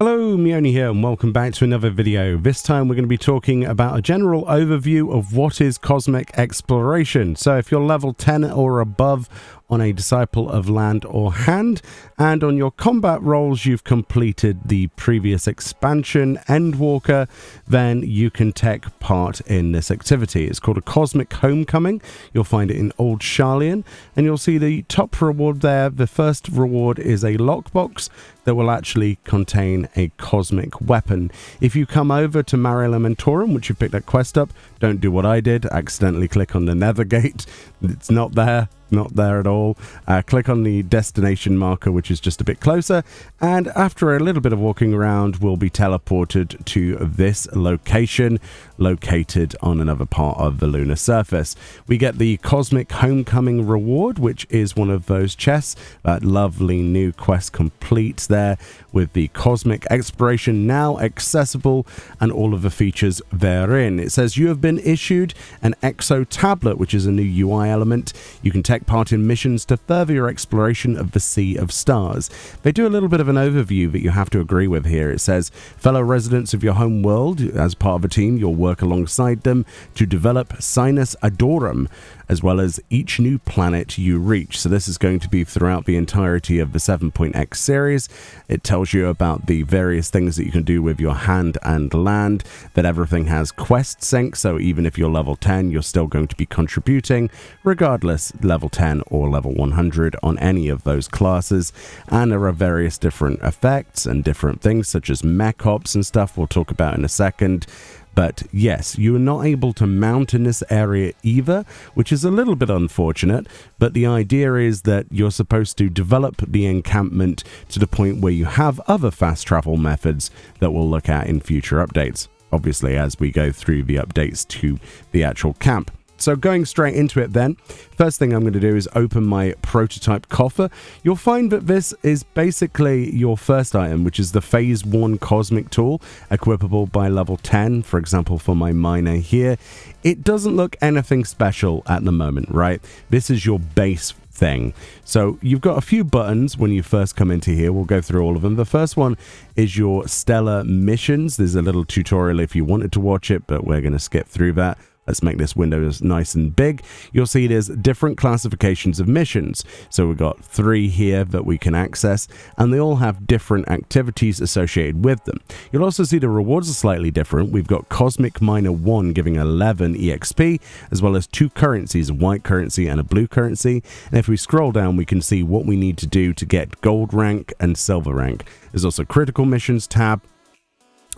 Hello, Meoni here, and welcome back to another video. This time we're going to be talking about a general overview of what is cosmic exploration. So if you're level 10 or above on a Disciple of Land or Hand, and on your combat roles you've completed the previous expansion, Endwalker, then you can take part in this activity. It's called a Cosmic Homecoming. You'll find it in Old Sharlayan, and you'll see the top reward there. The first reward is a lockbox that will actually contain a cosmic weapon. If you come over to Mare Elementorum, which you picked that quest up, don't do what I did, accidentally click on the Nether Gate. It's not there. Not there at all. Click on the destination marker, which is just a bit closer, and after a little bit of walking around we'll be teleported to this location located on another part of the lunar surface. We get the Cosmic Homecoming reward, which is one of those chests, that lovely new quest complete there with the Cosmic Exploration now accessible and all of the features therein. It says you have been issued an Exo Tablet, which is a new UI element. You can take part in missions to further your exploration of the Sea of Stars. They do a little bit of an overview that you have to agree with here. It says, fellow residents of your home world, as part of a team, you'll work alongside them to develop Sinus Adorum, as well as each new planet you reach. So this is going to be throughout the entirety of the 7.x series. It tells you about the various things that you can do with your hand and land, that everything has quest sync, so even if you're level 10, you're still going to be contributing, regardless level 10 or level 100 on any of those classes. And there are various different effects and different things, such as mech ops and stuff we'll talk about in a second. But yes, you are not able to mount in this area either, which is a little bit unfortunate, but the idea is that you're supposed to develop the encampment to the point where you have other fast travel methods that we'll look at in future updates, obviously as we go through the updates to the actual camp. So going straight into it then, first thing I'm going to do is open my prototype coffer. You'll find that this is basically your first item, which is the Phase 1 Cosmic Tool, equipable by level 10, for example for my miner here. It doesn't look anything special at the moment, right? This is your base thing. So you've got a few buttons when you first come into here. We'll go through all of them. The first one is your Stellar Missions. There's a little tutorial if you wanted to watch it, but we're going to skip through that. Let's make this window nice and big. You'll see there's different classifications of missions. So we've got 3 here that we can access, and they all have different activities associated with them. You'll also see the rewards are slightly different. We've got Cosmic Miner 1 giving 11 EXP, as well as 2 currencies, a white currency and a blue currency. And if we scroll down, we can see what we need to do to get gold rank and silver rank. There's also critical missions tab,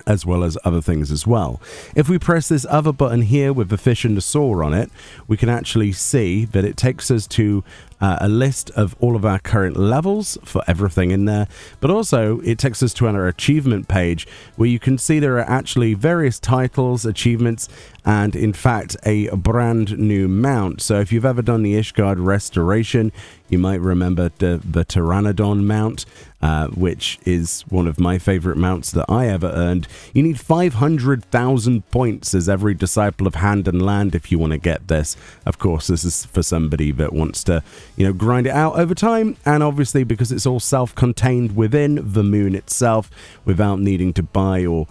as well as other things as well. If we press this other button here with the fish and the saw on it, we can actually see that it takes us to a list of all of our current levels for everything in there, but also it takes us to our achievement page where you can see there are actually various titles, achievements, and in fact a brand new mount. So if you've ever done the Ishgard restoration, you might remember the Pteranodon mount, which is one of my favorite mounts that I ever earned. You need 500,000 points as every Disciple of Hand and Land if you want to get this. Of course, this is for somebody that wants to, grind it out over time, and obviously because it's all self-contained within the moon itself, without needing to buy or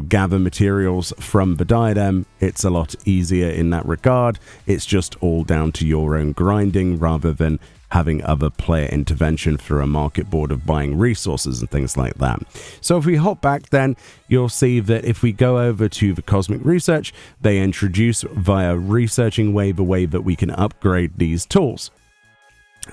gather materials from the diadem, it's a lot easier in that regard. It's just all down to your own grinding rather than having other player intervention through a market board of buying resources and things like that. So if we hop back then, you'll see that if we go over to the Cosmic Research, they introduce via Researching Wave a way that we can upgrade these tools.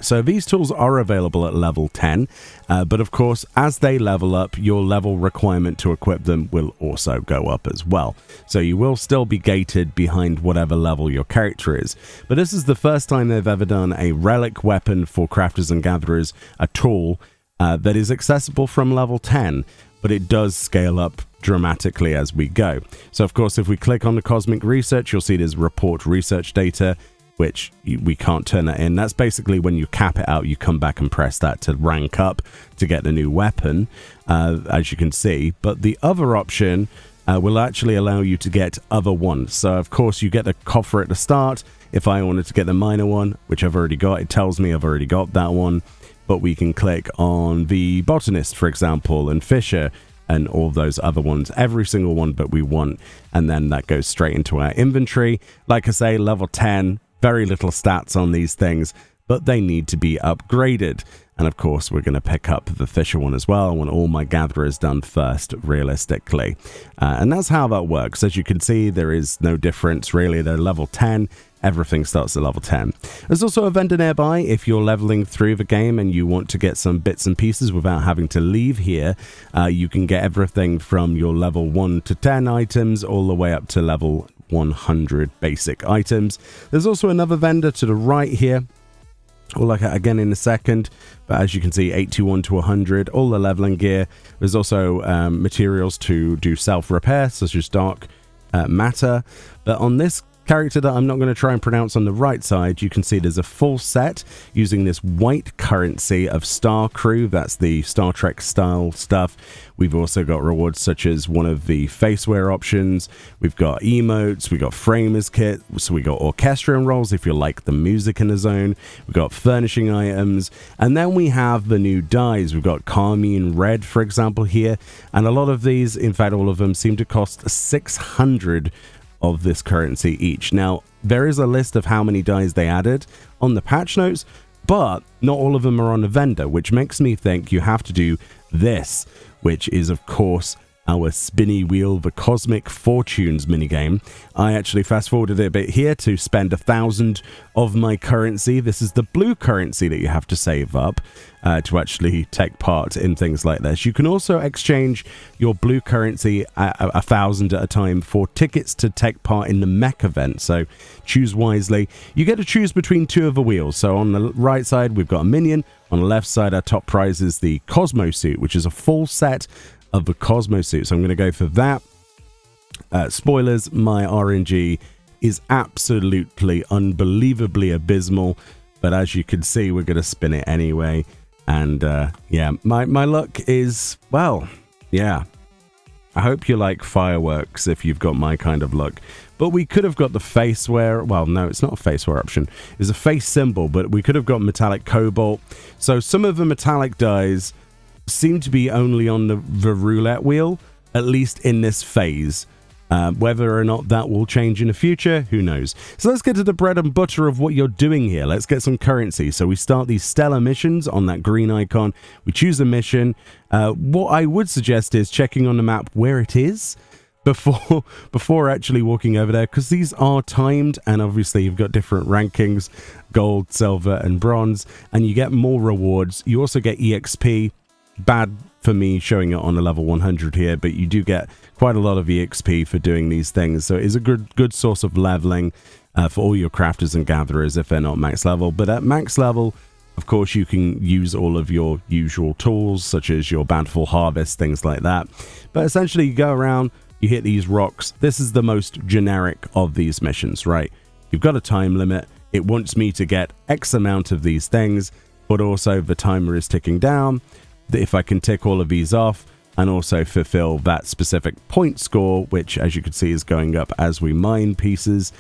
So these tools are available at level 10, but of course, as they level up, your level requirement to equip them will also go up as well. So you will still be gated behind whatever level your character is. But this is the first time they've ever done a relic weapon for crafters and gatherers, a tool that is accessible from level 10, but it does scale up dramatically as we go. So of course, if we click on the Cosmic Research, you'll see there's report research data, which we can't turn that in. That's basically when you cap it out, you come back and press that to rank up to get the new weapon, as you can see. But the other option will actually allow you to get other ones. So of course you get the coffer at the start. If I wanted to get the minor one, which I've already got, it tells me I've already got that one. But we can click on the botanist, for example, and fisher, and all those other ones, every single one but we want, and then that goes straight into our inventory. Like I say, level 10, very little stats on these things, but they need to be upgraded. And of course, we're going to pick up the Fisher one as well. I want all my gatherers done first, realistically. And that's how that works. As you can see, there is no difference, really. They're level 10. Everything starts at level 10. There's also a vendor nearby if you're leveling through the game and you want to get some bits and pieces without having to leave here. You can get everything from your level 1 to 10 items all the way up to level 100 basic items. There's also another vendor to the right here. We'll look at again in a second, but as you can see, 81 to 100, all the leveling gear. There's also materials to do self-repair, such as dark matter. But on this character that I'm not going to try and pronounce on the right side, you can see there's a full set using this white currency of Star Crew. That's the Star Trek style stuff. We've also got rewards such as one of the faceware options. We've got emotes. We've got framers kit. So we got orchestrion rolls if you like the music in the zone. We've got furnishing items. And then we have the new dyes. We've got carmine red, for example, here. And a lot of these, in fact, all of them seem to cost 600 of this currency each. Now, there is a list of how many dyes they added on the patch notes, but not all of them are on the vendor, which makes me think you have to do this, which is, of course, our spinny wheel, the Cosmic Fortunes minigame. I actually fast forwarded it a bit here to spend 1,000 of my currency. This is the blue currency that you have to save up to actually take part in things like this. You can also exchange your blue currency at 1,000 at a time for tickets to take part in the mech event. So choose wisely. You get to choose between two of the wheels. So on the right side, we've got a minion. On the left side, our top prize is the Cosmo suit, which is a full set of the Cosmo suit. So I'm going to go for that. Spoilers, my RNG is absolutely unbelievably abysmal, but as you can see, we're going to spin it anyway. And yeah, my luck is, well, yeah, I hope you like fireworks if you've got my kind of luck. But we could have got the faceware. Well, no, it's not a faceware option. It's a face symbol, but we could have got metallic cobalt. So some of the metallic dyes seem to be only on the roulette wheel, at least in this phase. Whether or not that will change in the future, who knows? So let's get to the bread and butter of what you're doing here. Let's get some currency. So we start these stellar missions on that green icon. We choose a mission. What I would suggest is checking on the map where it is before actually walking over there, because these are timed, and obviously you've got different rankings, gold, silver, and bronze, and you get more rewards. You also get EXP. Bad for me showing it on a level 100 here, but you do get quite a lot of EXP for doing these things, so it is a good source of leveling for all your crafters and gatherers if they're not max level. But at max level, of course, you can use all of your usual tools such as your bountiful harvest, things like that. But essentially you go around, you hit these rocks. This is the most generic of these missions, right? You've got a time limit. It wants me to get X amount of these things, but also the timer is ticking down. If I can tick all of these off and also fulfill that specific point score, which as you can see is going up as we mine pieces,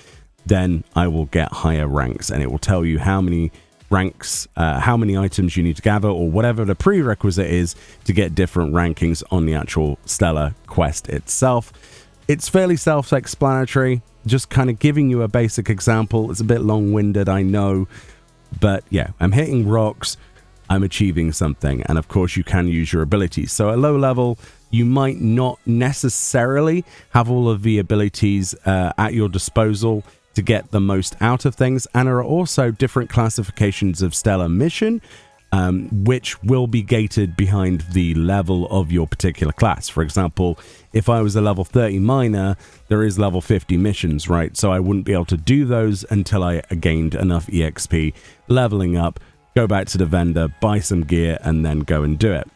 then I will get higher ranks, and it will tell you how many ranks, how many items you need to gather, or whatever the prerequisite is to get different rankings on the actual Stellar quest itself. It's fairly self-explanatory, just kind of giving you a basic example. It's a bit long-winded, I know, but yeah, I'm hitting rocks, I'm achieving something, and of course you can use your abilities. So at low level, you might not necessarily have all of the abilities at your disposal to get the most out of things, and there are also different classifications of Stellar Mission, which will be gated behind the level of your particular class. For example, if I was a level 30 miner, there is level 50 missions, right? So I wouldn't be able to do those until I gained enough EXP, leveling up, go back to the vendor, buy some gear, and then go and do it.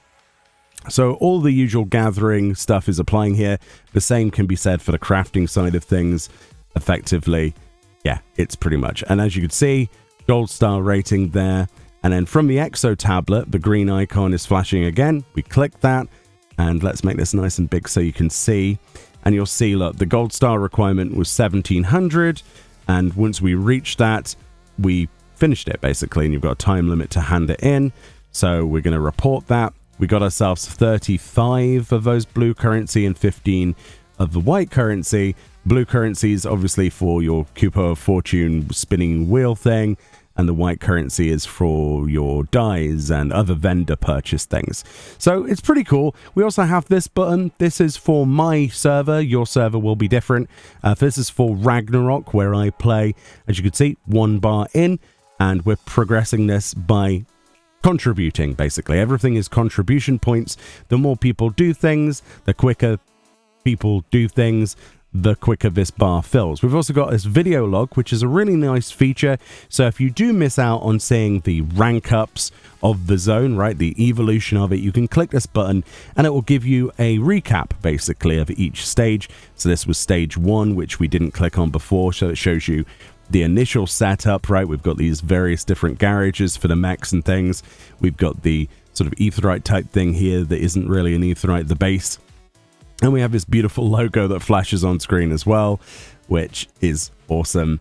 So all the usual gathering stuff is applying here. The same can be said for the crafting side of things. Effectively, yeah, it's pretty much. And as you can see, gold star rating there. And then from the Exo tablet, the green icon is flashing again. We click that, and let's make this nice and big so you can see. And you'll see, look, the gold star requirement was 1,700. And once we reach that, we finished it basically, and you've got a time limit to hand it in. So we're going to report that. We got ourselves 35 of those blue currency and 15 of the white currency. Blue currency is obviously for your Coupo of Fortune spinning wheel thing, and the white currency is for your dies and other vendor purchase things. So it's pretty cool. We also have this button. This is for my server. Your server will be different. This is for Ragnarok, where I play, as you can see, 1 bar in, and we're progressing this by contributing. Basically everything is contribution points. The more people do things, the quicker people do things, the quicker this bar fills. We've also got this video log, which is a really nice feature. So if you do miss out on seeing the rank ups of the zone, right, the evolution of it, you can click this button and it will give you a recap basically of each stage. So this was stage 1, which we didn't click on before, so it shows you the initial setup, right? We've got these various different garages for the mechs and things. We've got the sort of aetheryte type thing here that isn't really an aetheryte, the base. And we have this beautiful logo that flashes on screen as well, which is awesome.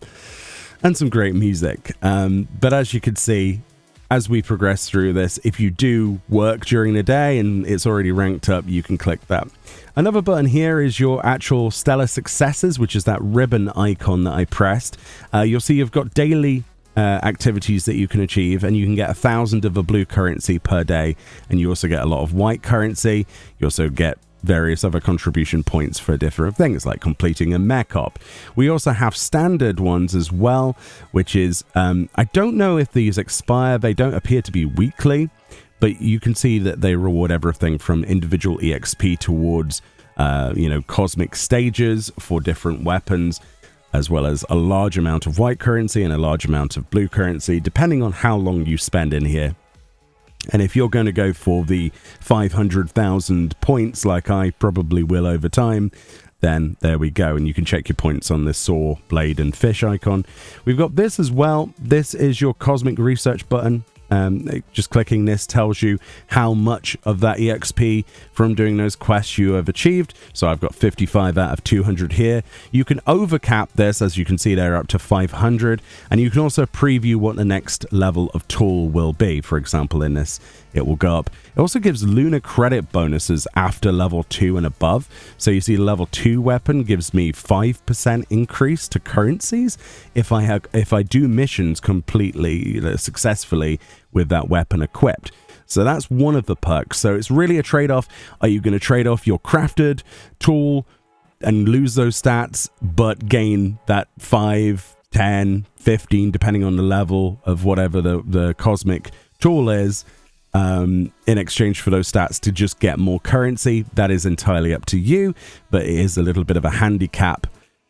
And some great music. But as you can see, as we progress through this, if you do work during the day and it's already ranked up, you can click that. Another button here is your actual stellar successes, which is that ribbon icon that I pressed. You'll see you've got daily activities that you can achieve, and you can get 1,000 of a blue currency per day, and you also get a lot of white currency. You also get various other contribution points for different things like completing a mech op. We also have standard ones as well, which is I don't know if these expire. They don't appear to be weekly, but you can see that they reward everything from individual EXP towards cosmic stages for different weapons, as well as a large amount of white currency and a large amount of blue currency, depending on how long you spend in here. And if you're going to go for the 500,000 points, like I probably will over time, then there we go. And you can check your points on this saw, blade, and fish icon. We've got this as well. This is your cosmic research button. Just clicking this tells you how much of that EXP from doing those quests you have achieved. So I've got 55 out of 200 here. You can overcap this, as you can see there, up to 500, and you can also preview what the next level of tool will be. For example, in this, it will go up. It also gives lunar credit bonuses after level 2 and above. So you see, level 2 weapon gives me 5% increase to currencies if I do missions completely successfully with that weapon equipped. So that's one of the perks. So it's really a trade-off. Are you going to trade off your crafted tool and lose those stats, but gain that 5, 10, 15, depending on the level of whatever the cosmic tool is, in exchange for those stats to just get more currency? That is entirely up to you, but it is a little bit of a handicap.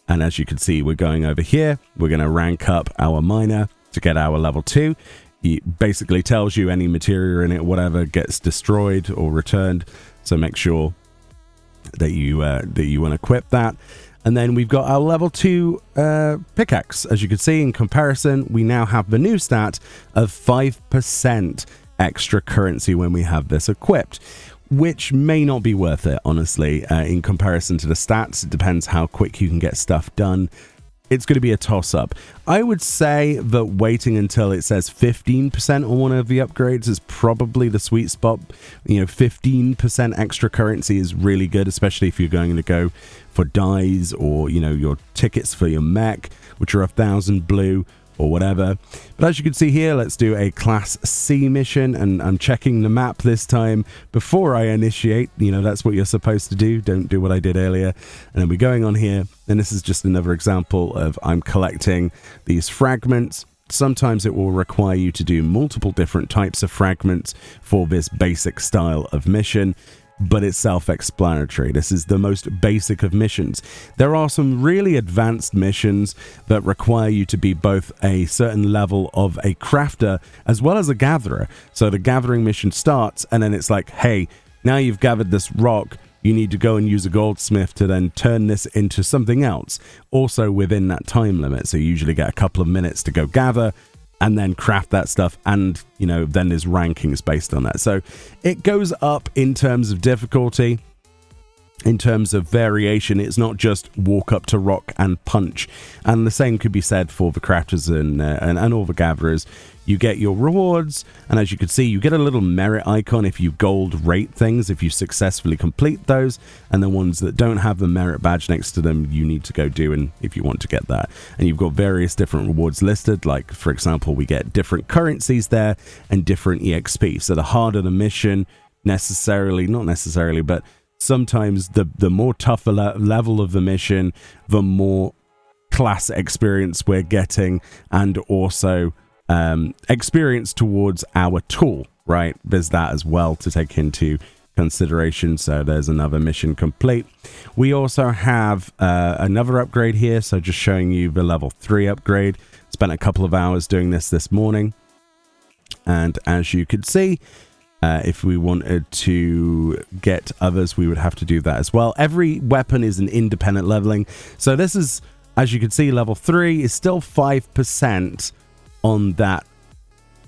And as you can see, we're going over here. We're going to rank up our miner to get our level 2. It basically tells you any material in it, whatever, gets destroyed or returned. So make sure that you want to equip that. And then we've got our level 2 pickaxe. As you can see, in comparison, we now have the new stat of 5% extra currency when we have this equipped, which may not be worth it, honestly, in comparison to the stats. It depends how quick you can get stuff done. It's going to be a toss-up. I would say that waiting until it says 15% on one of the upgrades is probably the sweet spot. 15% extra currency is really good, especially if you're going to go for dies or, your tickets for your mech, which are 1,000 blue or whatever. But as you can see here, let's do a Class C mission, and I'm checking the map this time before I initiate. That's what you're supposed to do. Don't do what I did earlier. And then we're going on here, and this is just another example of I'm collecting these fragments. Sometimes it will require you to do multiple different types of fragments for this basic style of mission, but it's self-explanatory. This is the most basic of missions. There are some really advanced missions that require you to be both a certain level of a crafter as well as a gatherer. So the gathering mission starts, and then it's like, hey, now you've gathered this rock, you need to go and use a goldsmith to then turn this into something else, also within that time limit. So you usually get a couple of minutes to go gather and then craft that stuff, and then there's rankings based on that. So it goes up in terms of difficulty, in terms of variation. It's not just walk up to rock and punch. And the same could be said for the crafters and all the gatherers. you get your rewards, and as you can see, you get a little merit icon if you gold rate things, if you successfully complete those, and the ones that don't have the merit badge next to them, you need to go do, and if you want to get that. And you've got various different rewards listed, like, for example, we get different currencies there and different EXP. So the harder the mission, not necessarily, but sometimes the more tougher level of the mission, the more class experience we're getting, and also experience towards our tool, right? There's that as well to take into consideration. So there's another mission complete. We also have another upgrade here, so just showing you the level 3 upgrade. Spent a couple of hours doing this morning, and as you could see, if we wanted to get others, we would have to do that as well. Every weapon is an independent leveling, so this is, as you can see, level 3 is still 5% on that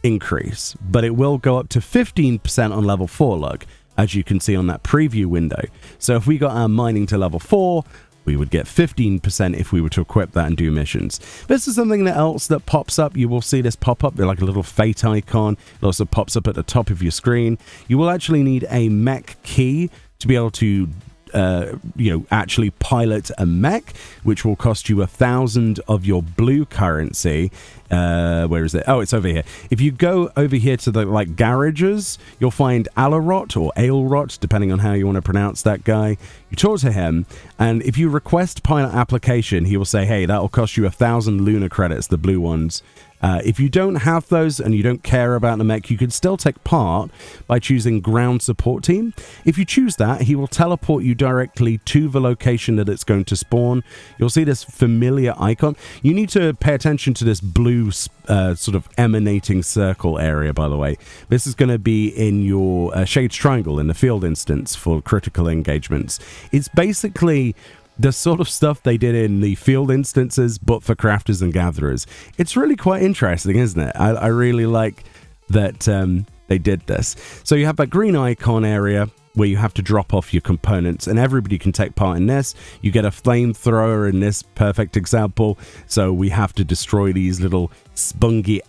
increase, but it will go up to 15% on level 4, look, as you can see on that preview window. So if we got our mining to level 4, we would get 15% if we were to equip that and do missions. This is something else that pops up. You will see this pop up. They're like a little fate icon. It also pops up at the top of your screen. You will actually need a mech key to be able to actually pilot a mech, which will cost you 1,000 of your blue currency. Where is it? Oh, it's over here. If you go over here to the garages, you'll find Alarot or Ailrot, depending on how you want to pronounce that guy. You talk to him, and if you request pilot application, he will say, hey, that'll cost you 1,000 lunar credits, the blue ones. If you don't have those and you don't care about the mech, you can still take part by choosing ground support team. If you choose that, he will teleport you directly to the location that it's going to spawn. You'll see this familiar icon. You need to pay attention to this blue sort of emanating circle area, by the way. This is going to be in your Shades Triangle in the field instance for critical engagements. It's basically the sort of stuff they did in the field instances, but for crafters and gatherers. It's really quite interesting, isn't it? I really like that they did this. So you have that green icon area where you have to drop off your components, and everybody can take part in this. You get a flamethrower in this perfect example, so we have to destroy these little spongy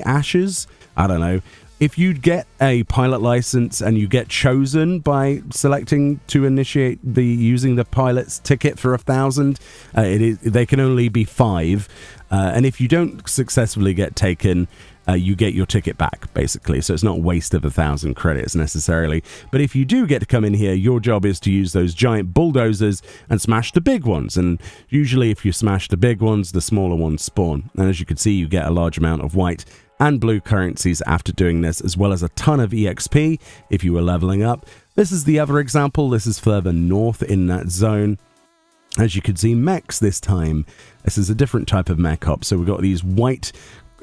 ashes. I don't know. If you get a pilot license and you get chosen by selecting to initiate using the pilot's ticket for 1,000, they can only be 5. And if you don't successfully get taken, you get your ticket back, basically. So it's not a waste of 1,000 credits necessarily. But if you do get to come in here, your job is to use those giant bulldozers and smash the big ones. And usually if you smash the big ones, the smaller ones spawn. And as you can see, you get a large amount of white and blue currencies after doing this, as well as a ton of EXP if you were leveling up. This is the other example. This is further north in that zone. As you can see, mechs this time. This is a different type of mech hop. So we've got these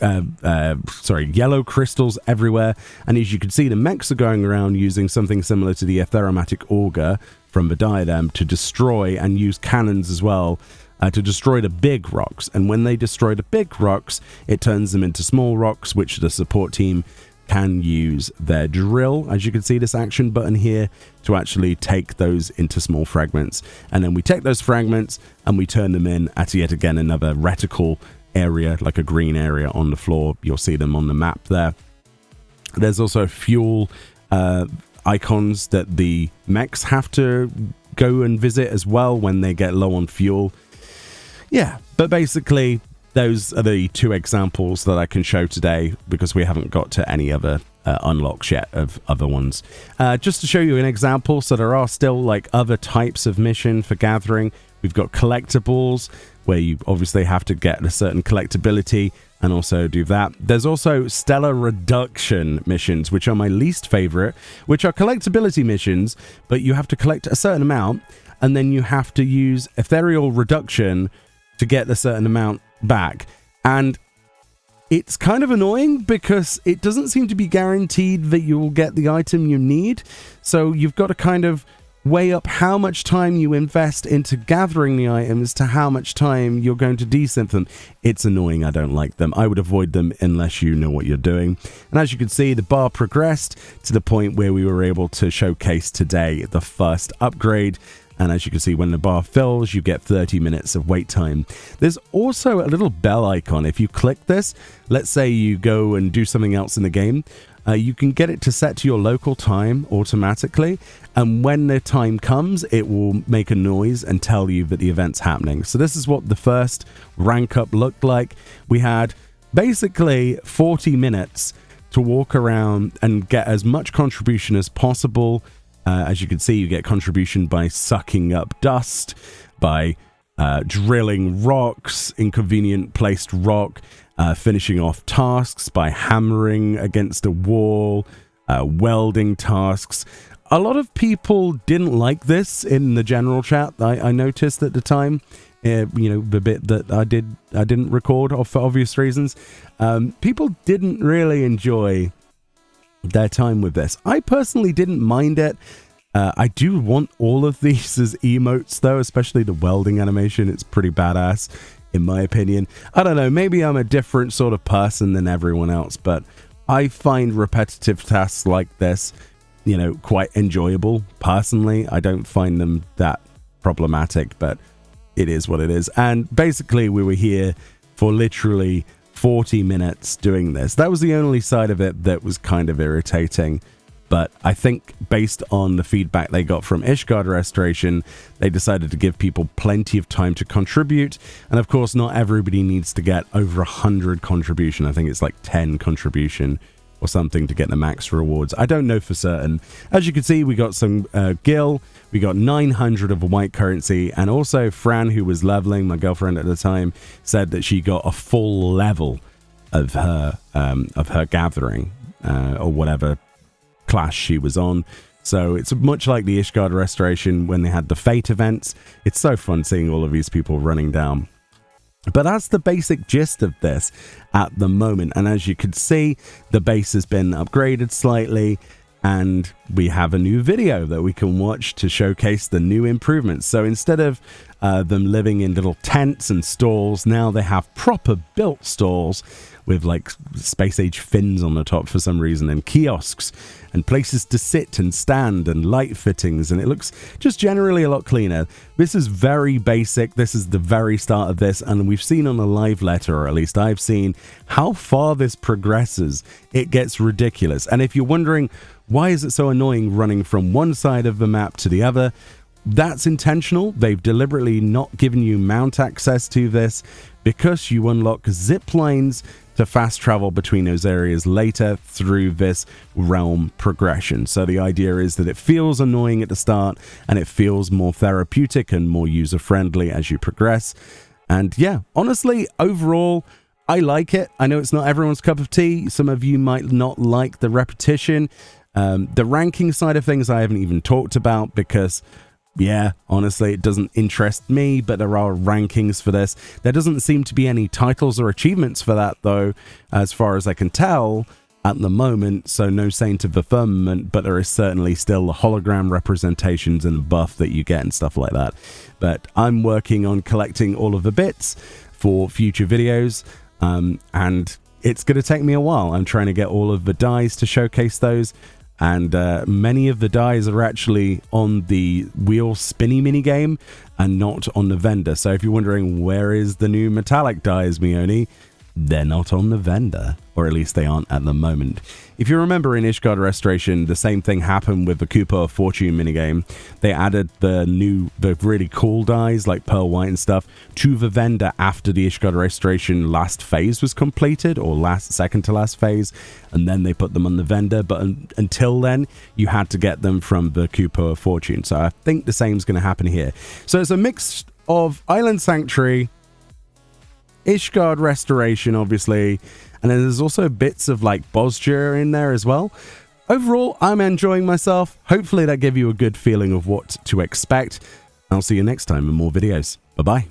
yellow crystals everywhere. And as you can see, the mechs are going around using something similar to the Atheromatic Auger from the diadem to destroy, and use cannons as well, to destroy the big rocks. And when they destroy the big rocks, it turns them into small rocks, which the support team can use their drill, as you can see this action button here, to actually take those into small fragments. And then we take those fragments and we turn them in at yet again another reticle area, like a green area on the floor. You'll see them on the map there. There's also fuel icons that the mechs have to go and visit as well when they get low on fuel. Yeah, but basically those are the 2 examples that I can show today, because we haven't got to any other unlocks yet of other ones. Just to show you an example, so there are still other types of mission for gathering. We've got collectibles, where you obviously have to get a certain collectability and also do that. There's also stellar reduction missions, which are my least favorite, which are collectability missions, but you have to collect a certain amount, and then you have to use ethereal reduction to get a certain amount back. And it's kind of annoying because it doesn't seem to be guaranteed that you will get the item you need. So you've got to kind of weigh up how much time you invest into gathering the items to how much time you're going to desynth them. It's annoying. I don't like them. I would avoid them unless you know what you're doing. And as you can see, the bar progressed to the point where we were able to showcase today the first upgrade. And as you can see, when the bar fills, you get 30 minutes of wait time. There's also a little bell icon. If you click this, let's say you go and do something else in the game, you can get it to set to your local time automatically. And when the time comes, it will make a noise and tell you that the event's happening. So this is what the first rank up looked like. We had basically 40 minutes to walk around and get as much contribution as possible. As you can see, you get contribution by sucking up dust, by drilling rocks, inconvenient placed rock, finishing off tasks by hammering against a wall, welding tasks. A lot of people didn't like this in the general chat. I noticed at the time, the bit that I didn't record for obvious reasons. People didn't really enjoy their time with this. I personally didn't mind it. I do want all of these as emotes though, especially the welding animation. It's pretty badass in my opinion. I don't know, maybe I'm a different sort of person than everyone else, but I find repetitive tasks like this, quite enjoyable personally. I don't find them that problematic, but it is what it is. And basically we were here for literally 40 minutes doing this. That was the only side of it that was kind of irritating. But I think based on the feedback they got from Ishgard Restoration, they decided to give people plenty of time to contribute. And of course, not everybody needs to get over 100 contribution. I think it's like 10 contribution or something to get the max rewards. I don't know for certain. As you can see, we got some gil. We got 900 of white currency. And also Fran, who was leveling, my girlfriend at the time, said that she got a full level of her gathering or whatever class she was on. So it's much like the Ishgard Restoration when they had the Fate events. It's so fun seeing all of these people running down. But that's the basic gist of this at the moment. And as you can see, the base has been upgraded slightly. And we have a new video that we can watch to showcase the new improvements. So instead of them living in little tents and stalls, now they have proper built stalls with like space age fins on the top for some reason, and kiosks and places to sit and stand and light fittings, and it looks just generally a lot cleaner. This is very basic. This is the very start of this, and we've seen on a live letter, or at least I've seen, how far this progresses. It gets ridiculous. And if you're wondering why is it so annoying running from one side of the map to the other, that's intentional. They've deliberately not given you mount access to this because you unlock zip lines to fast travel between those areas later through this realm progression. So the idea is that it feels annoying at the start and it feels more therapeutic and more user-friendly as you progress. And yeah, honestly, overall, I like it. I know it's not everyone's cup of tea. Some of you might not like the repetition. The ranking side of things I haven't even talked about because, yeah, honestly, it doesn't interest me, but there are rankings for this. There doesn't seem to be any titles or achievements for that, though, as far as I can tell at the moment. So no Saint of the Firmament, but there is certainly still the hologram representations and buff that you get and stuff like that. But I'm working on collecting all of the bits for future videos, and it's going to take me a while. I'm trying to get all of the dies to showcase those. And many of the dies are actually on the wheel spinny minigame and not on the vendor. So if you're wondering where is the new metallic dies, Meoni, they're not on the vendor, or at least they aren't at the moment. If you remember in Ishgard Restoration, the same thing happened with the Cooper of Fortune minigame. They added the really cool dies like Pearl White and stuff to the vendor after the Ishgard Restoration last phase was completed, or second to last phase, and then they put them on the vendor. But until then, you had to get them from the Cooper of Fortune. So I think the same is going to happen here. So it's a mix of Island Sanctuary, Ishgard Restoration, obviously, and then there's also bits of like Bosger in there as well. Overall, I'm enjoying myself. Hopefully that gave you a good feeling of what to expect. I'll see you next time in more videos. Bye-bye.